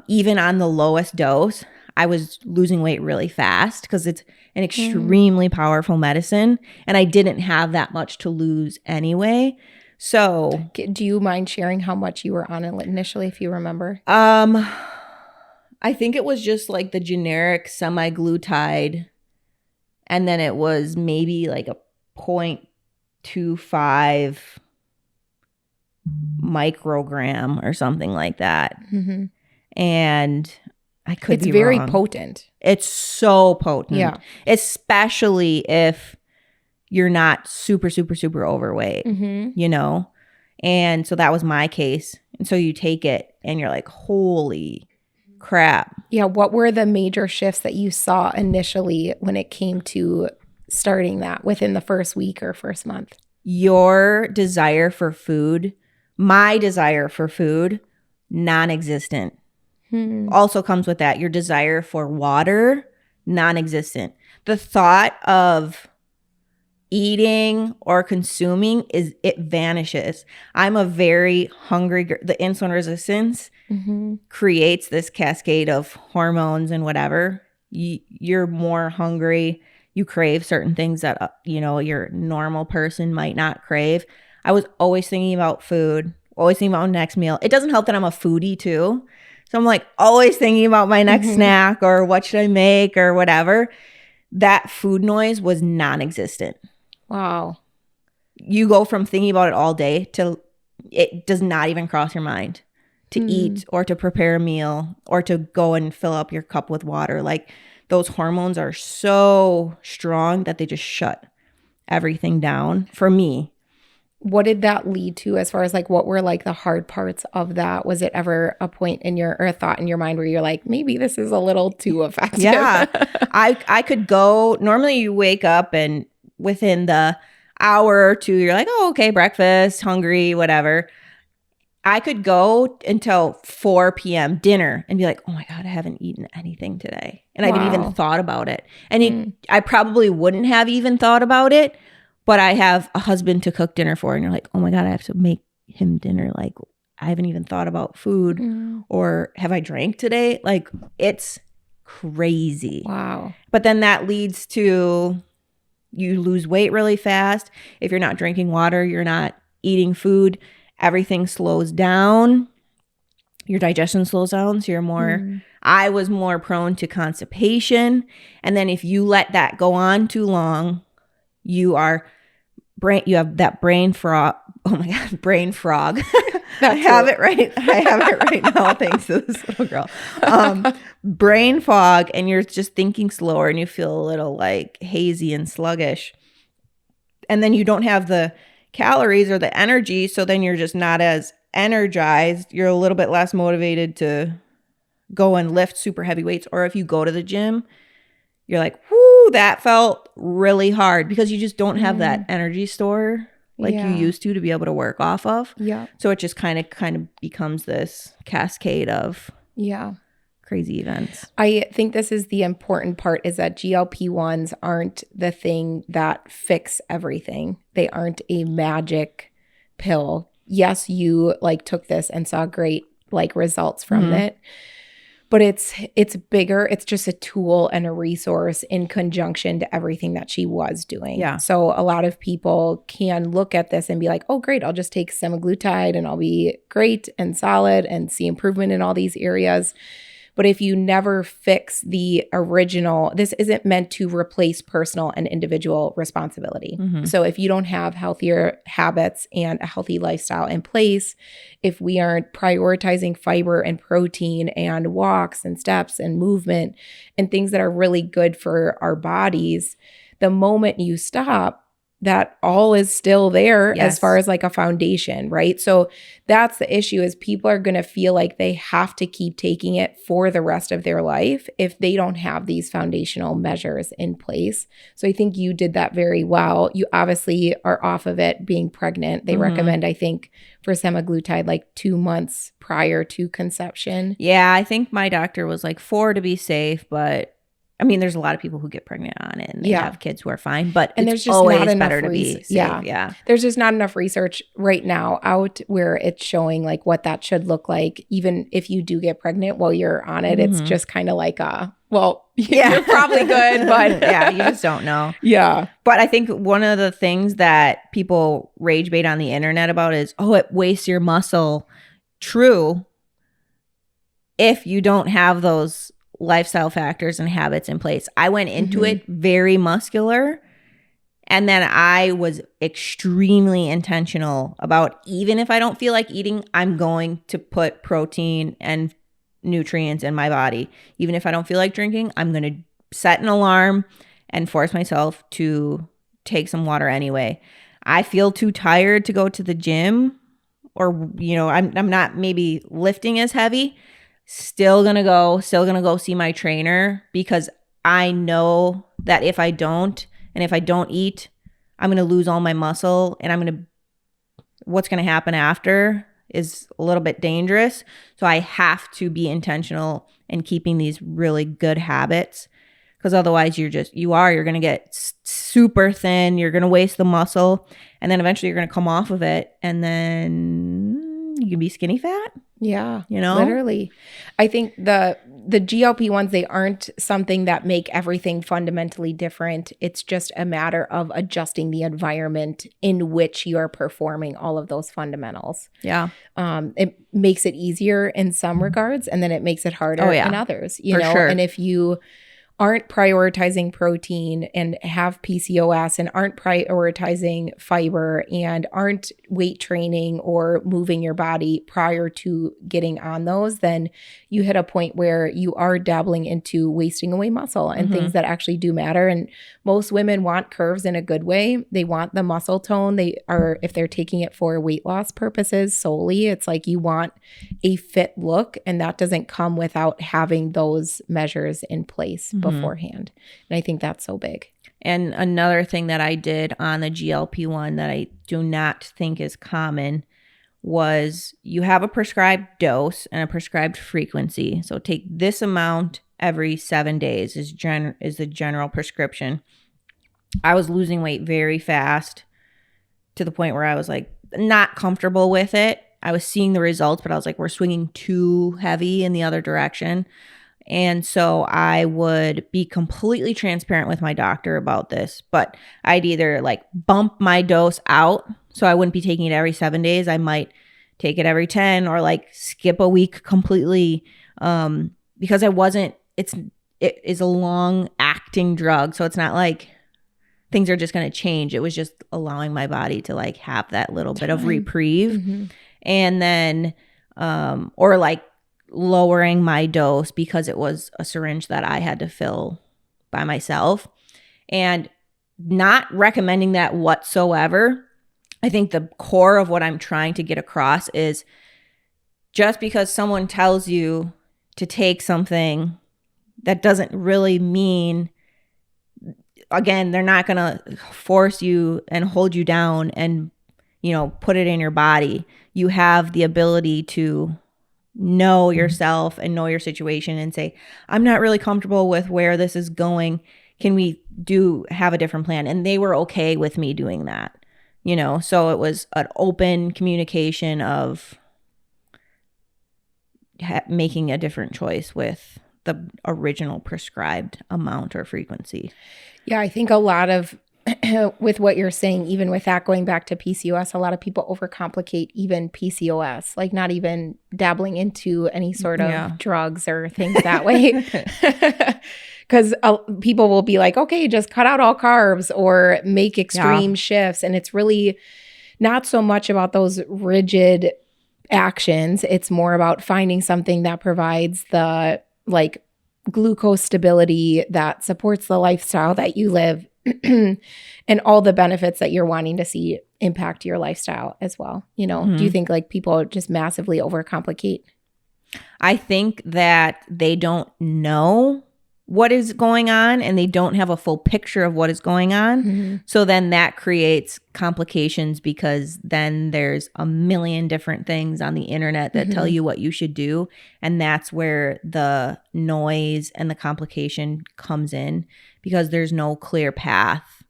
A: even on the lowest dose, I was losing weight really fast because it's an extremely powerful medicine, and I didn't have that much to lose anyway. So
B: do you mind sharing how much you were on it initially, if you remember?
A: I think it was just like the generic semaglutide, and then it was maybe like a 0.25 microgram or something like that.
B: Mm-hmm.
A: And I could be
B: It's very
A: wrong.
B: potent.
A: It's so potent.
B: Yeah.
A: Especially if you're not super, super, super overweight, And so that was my case. And so you take it and you're like, holy crap.
B: Yeah. What were the major shifts that you saw initially when it came to starting that within the first week or first month?
A: Your desire for food, my desire for food, non-existent. Also comes with that. Your desire for water, non-existent. The thought of eating or consuming it vanishes. I'm a very hungry girl. The insulin resistance creates this cascade of hormones and whatever. You're more hungry. You crave certain things that your normal person might not crave. I was always thinking about food, always thinking about my next meal. It doesn't help that I'm a foodie too. So I'm like always thinking about my next snack or what should I make or whatever. That food noise was non-existent.
B: Wow.
A: You go from thinking about it all day to it does not even cross your mind to eat or to prepare a meal or to go and fill up your cup with water. Like those hormones are so strong that they just shut everything down for me.
B: What did that lead to as far as like what were like the hard parts of that? Was it ever a point in or a thought in your mind where you're like, maybe this is a little too effective?
A: Yeah. I could go, normally you wake up and within the hour or two, you're like, oh, okay, breakfast, hungry, whatever. I could go until 4 p.m. dinner and be like, oh my God, I haven't eaten anything today. And I haven't even thought about it. And I probably wouldn't have even thought about it, but I have a husband to cook dinner for. And you're like, oh my God, I have to make him dinner. Like, I haven't even thought about food or have I drank today? Like, it's crazy.
B: Wow.
A: But then that leads to you lose weight really fast. If you're not drinking water, you're not eating food, everything slows down. Your digestion slows down. So you're more, I was more prone to constipation. And then if you let that go on too long, you have that brain frog. Oh my God, brain frog. I have it right now thanks to this little girl. Brain fog, and you're just thinking slower and you feel a little like hazy and sluggish. And then you don't have the calories or the energy, so then you're just not as energized. You're a little bit less motivated to go and lift super heavy weights. Or if you go to the gym, you're like, whoo, that felt really hard because you just don't have that energy store like you used to be able to work off of.
B: Yeah.
A: So it just kind of becomes this cascade of crazy events.
B: I think this is the important part is that GLP-1s aren't the thing that fix everything. They aren't a magic pill. Yes, you like took this and saw great like results from it. But it's bigger. It's just a tool and a resource in conjunction to everything that she was doing.
A: Yeah.
B: So a lot of people can look at this and be like, oh, great, I'll just take semaglutide and I'll be great and solid and see improvement in all these areas. But if you never fix the original, this isn't meant to replace personal and individual responsibility. So if you don't have healthier habits and a healthy lifestyle in place, if we aren't prioritizing fiber and protein and walks and steps and movement and things that are really good for our bodies, the moment you stop, that all is still there as far as like a foundation, right? So that's the issue, is people are going to feel like they have to keep taking it for the rest of their life if they don't have these foundational measures in place. So I think you did that very well. You obviously are off of it being pregnant. They recommend, I think, for semaglutide like 2 months prior to conception.
A: Yeah, I think my doctor was like 4 to be safe, but I mean, there's a lot of people who get pregnant on it and they have kids who are fine, but
B: and
A: it's
B: there's just
A: always
B: not enough
A: better to be safe. Yeah.
B: There's just not enough research right now out where it's showing like what that should look like. Even if you do get pregnant while you're on it, it's just kind of like you're probably good, but
A: yeah, you just don't know.
B: Yeah.
A: But I think one of the things that people rage bait on the internet about is, oh, it wastes your muscle. True. If you don't have those lifestyle factors and habits in place. I went into it very muscular, and then I was extremely intentional about, even if I don't feel like eating, I'm going to put protein and nutrients in my body. Even if I don't feel like drinking, I'm going to set an alarm and force myself to take some water anyway. I feel too tired to go to the gym, or I'm not maybe lifting as heavy. Still gonna go see my trainer, because I know that if I don't eat, I'm gonna lose all my muscle, and what's gonna happen after is a little bit dangerous. So I have to be intentional in keeping these really good habits, because otherwise you're gonna get super thin, you're gonna waste the muscle, and then eventually you're gonna come off of it, and then you can be skinny fat.
B: Yeah, literally. I think the GLP-1s, they aren't something that make everything fundamentally different. It's just a matter of adjusting the environment in which you are performing all of those fundamentals.
A: Yeah.
B: It makes it easier in some regards, and then it makes it harder in others, For sure. And if you aren't prioritizing protein and have PCOS and aren't prioritizing fiber and aren't weight training or moving your body prior to getting on those, then you hit a point where you are dabbling into wasting away muscle and things that actually do matter. And most women want curves in a good way. They want the muscle tone. If they're taking it for weight loss purposes solely, it's like you want a fit look, and that doesn't come without having those measures in place beforehand. And I think that's so big.
A: And another thing that I did on the GLP-1 that I do not think is common was, you have a prescribed dose and a prescribed frequency. So take this amount every 7 days is the general prescription. I was losing weight very fast, to the point where I was like not comfortable with it. I was seeing the results, but I was like, we're swinging too heavy in the other direction. And so I would be completely transparent with my doctor about this, but I'd either like bump my dose out, so I wouldn't be taking it every 7 days. I might take it every 10, or like skip a week completely, because it is a long acting drug. So it's not like things are just going to change. It was just allowing my body to like have that little bit of reprieve. And then, or like lowering my dose, because it was a syringe that I had to fill by myself, and not recommending that whatsoever. I think the core of what I'm trying to get across is, just because someone tells you to take something, that doesn't really mean, again, they're not going to force you and hold you down and, put it in your body. You have the ability to know yourself and know your situation and say, I'm not really comfortable with where this is going. Can we have a different plan? And they were okay with me doing that, so it was an open communication of making a different choice with the original prescribed amount or frequency.
B: Yeah, I think a lot of with what you're saying, even with that, going back to PCOS, a lot of people overcomplicate even PCOS, like not even dabbling into any sort of drugs or things that way. Because people will be like, okay, just cut out all carbs or make extreme shifts. And it's really not so much about those rigid actions. It's more about finding something that provides the like glucose stability that supports the lifestyle that you live and all the benefits that you're wanting to see impact your lifestyle as well. You know, do you think like people just massively overcomplicate?
A: I think that they don't know what is going on and they don't have a full picture of what is going on. So then that creates complications because then there's a million different things on the internet that tell you what you should do. And that's where the noise and the complication comes in because there's no clear path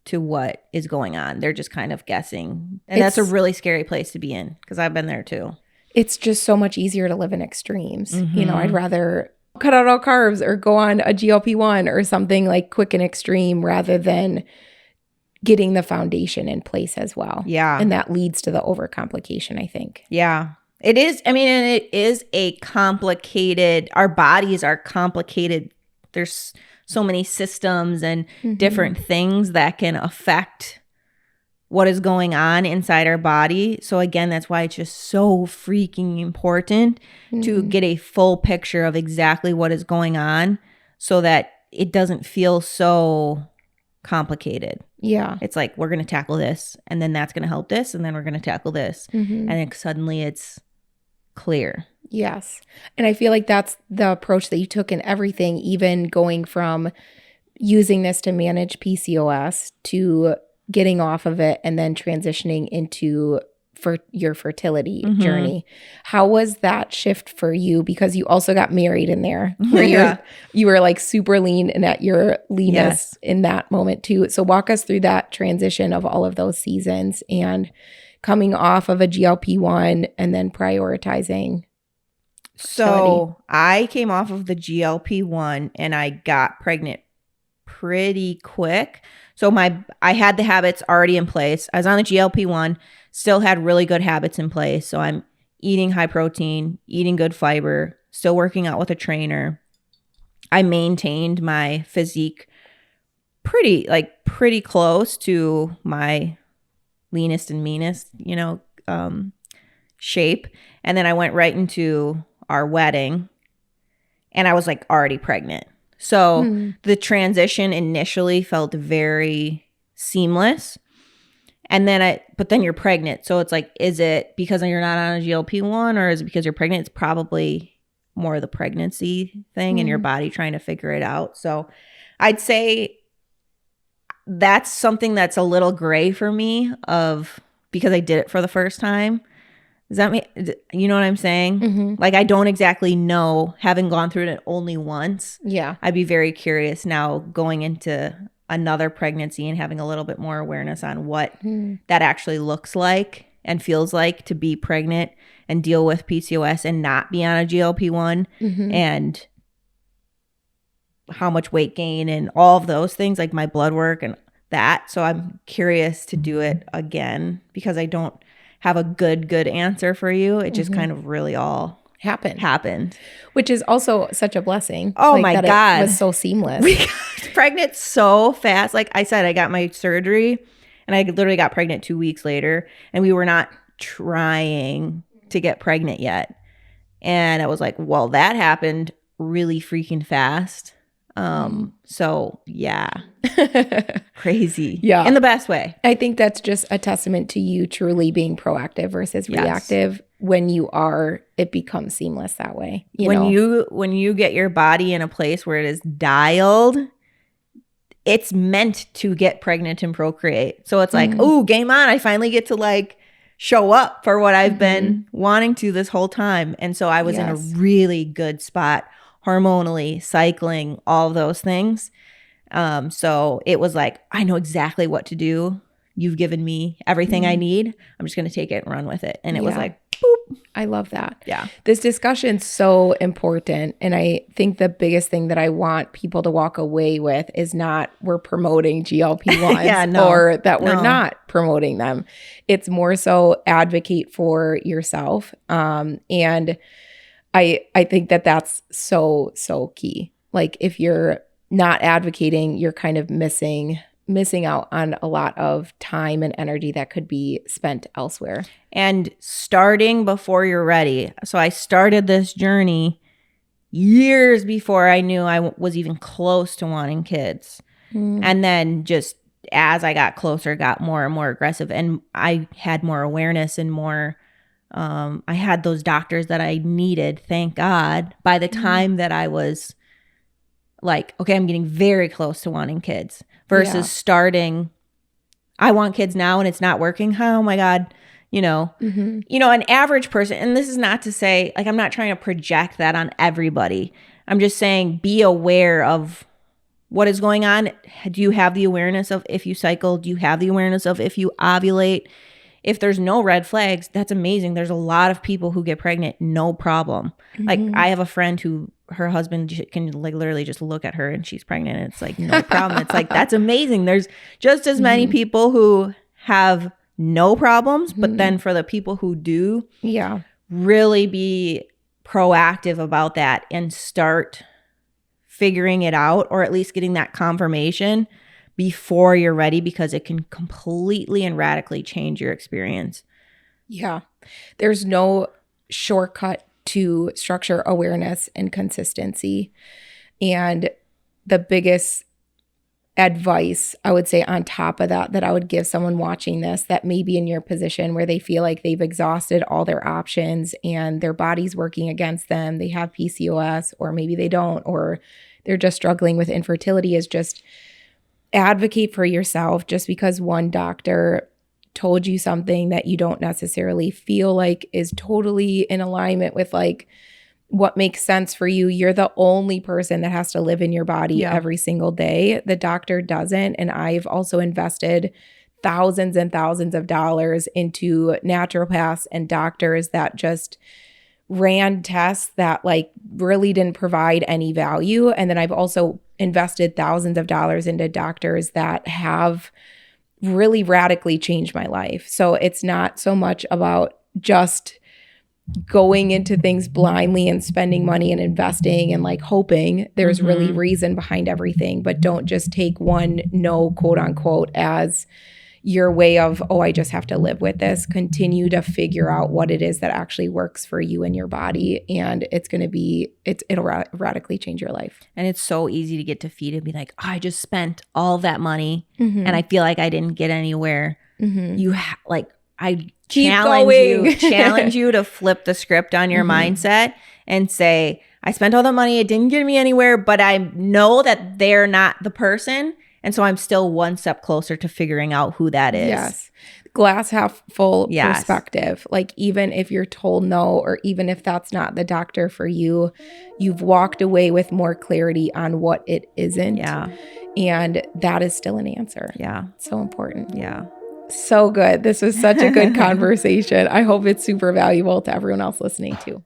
A: to what is going on. They're just kind of guessing. And that's a really scary place to be in because I've been there too.
B: It's just so much easier to live in extremes. You know, I'd rather cut out all carbs or go on a GLP-1 or something like quick and extreme rather than getting the foundation in place as well. Yeah. And that leads to the overcomplication, I think.
A: Yeah. It is. I mean, and it is a complicated, our bodies are complicated. There's so many systems and different things that can affect what is going on inside our body. So again, that's why it's just so freaking important to get a full picture of exactly what is going on so that it doesn't feel so complicated.
B: Yeah.
A: It's like, we're going to tackle this and then that's going to help this and then we're going to tackle this. And then suddenly it's clear.
B: Yes. And I feel like that's the approach that you took in everything, even going from using this to manage PCOS to getting off of it and then transitioning into your fertility journey. How was that shift for you? Because you also got married in there where you were like super lean and at your leanest in that moment too. So walk us through that transition of all of those seasons and coming off of a GLP-1 and then prioritizing.
A: So I came off of the GLP-1 and I got pregnant pretty quick. So I had the habits already in place. I was on the GLP-1, still had really good habits in place. So I'm eating high protein, eating good fiber, still working out with a trainer. I maintained my physique pretty close to my leanest and meanest, shape. And then I went right into our wedding and I was like already pregnant. So the transition initially felt very seamless. And then but then you're pregnant. So it's like, is it because you're not on a GLP-1 or is it because you're pregnant? It's probably more the pregnancy thing and your body trying to figure it out. So I'd say that's something that's a little gray for me because I did it for the first time. Does that mean, you know what I'm saying? Like, I don't exactly know, having gone through it only once.
B: Yeah.
A: I'd be very curious now going into another pregnancy and having a little bit more awareness on what that actually looks like and feels like to be pregnant and deal with PCOS and not be on a GLP-1 and how much weight gain and all of those things, like my blood work and that. So I'm curious to do it again because I don't have a good answer for you. It just kind of really all happened.
B: Which is also such a blessing.
A: Oh my God.
B: It was so seamless.
A: We got pregnant so fast. Like I said, I got my surgery and I literally got pregnant 2 weeks later and we were not trying to get pregnant yet. And I was like, well, that happened really freaking fast. So yeah, crazy.
B: Yeah.
A: In the best way.
B: I think that's just a testament to you truly being proactive versus reactive. When you are, it becomes seamless that way.
A: When you get your body in a place where it is dialed, it's meant to get pregnant and procreate. So it's like, oh, game on. I finally get to like show up for what I've been wanting to this whole time. And so I was in a really good spot hormonally, cycling, all of those things. So it was like, I know exactly what to do. You've given me everything I need. I'm just going to take it and run with it. And it was like, boop.
B: I love that.
A: Yeah.
B: This discussion's so important. And I think the biggest thing that I want people to walk away with is not we're promoting GLP-1s or that we're not promoting them. It's more so advocate for yourself. And I think that that's so key. Like if you're not advocating, you're kind of missing out on a lot of time and energy that could be spent elsewhere.
A: And starting before you're ready. So I started this journey years before I knew I was even close to wanting kids. And then just as I got closer, got more and more aggressive. And I had more awareness and more, I had those doctors that I needed, thank God, by the time that I was like, okay, I'm getting very close to wanting kids versus starting, I want kids now and it's not working. Oh my God. You know, an average person, and this is not to say, like, I'm not trying to project that on everybody. I'm just saying, be aware of what is going on. Do you have the awareness of if you cycle? Do you have the awareness of if you ovulate? If there's no red flags, that's amazing. There's a lot of people who get pregnant, no problem. Like I have a friend who her husband can like literally just look at her and she's pregnant. And it's like, no problem. It's like, that's amazing. There's just as many people who have no problems, but then for the people who do, really be proactive about that and start figuring it out, or at least getting that confirmation before you're ready, because it can completely and radically change your experience.
B: Yeah. There's no shortcut to structure, awareness, and consistency. And the biggest advice I would say on top of that I would give someone watching this that may be in your position where they feel like they've exhausted all their options and their body's working against them, they have PCOS, or maybe they don't, or they're just struggling with infertility, is just advocate for yourself. Just because one doctor told you something that you don't necessarily feel like is totally in alignment with like what makes sense for you, you're the only person that has to live in your body every single day. The doctor doesn't. And I've also invested thousands and thousands of dollars into naturopaths and doctors that just ran tests that like really didn't provide any value. And then I've also invested thousands of dollars into doctors that have really radically changed my life. So it's not so much about just going into things blindly and spending money and investing and like hoping. There's really reason behind everything, but don't just take one no, quote unquote, as your way of, oh, I just have to live with this. Continue to figure out what it is that actually works for you and your body. And it'll radically change your life.
A: And it's so easy to get defeated and be like, oh, I just spent all that money and I feel like I didn't get anywhere. I challenge you to flip the script on your mindset and say, I spent all the money, it didn't get me anywhere, but I know that they're not the person. And so I'm still one step closer to figuring out who that is.
B: Yes. Glass half full perspective. Like even if you're told no, or even if that's not the doctor for you, you've walked away with more clarity on what it isn't.
A: Yeah.
B: And that is still an answer.
A: Yeah.
B: So important.
A: Yeah.
B: So good. This was such a good conversation. I hope it's super valuable to everyone else listening too.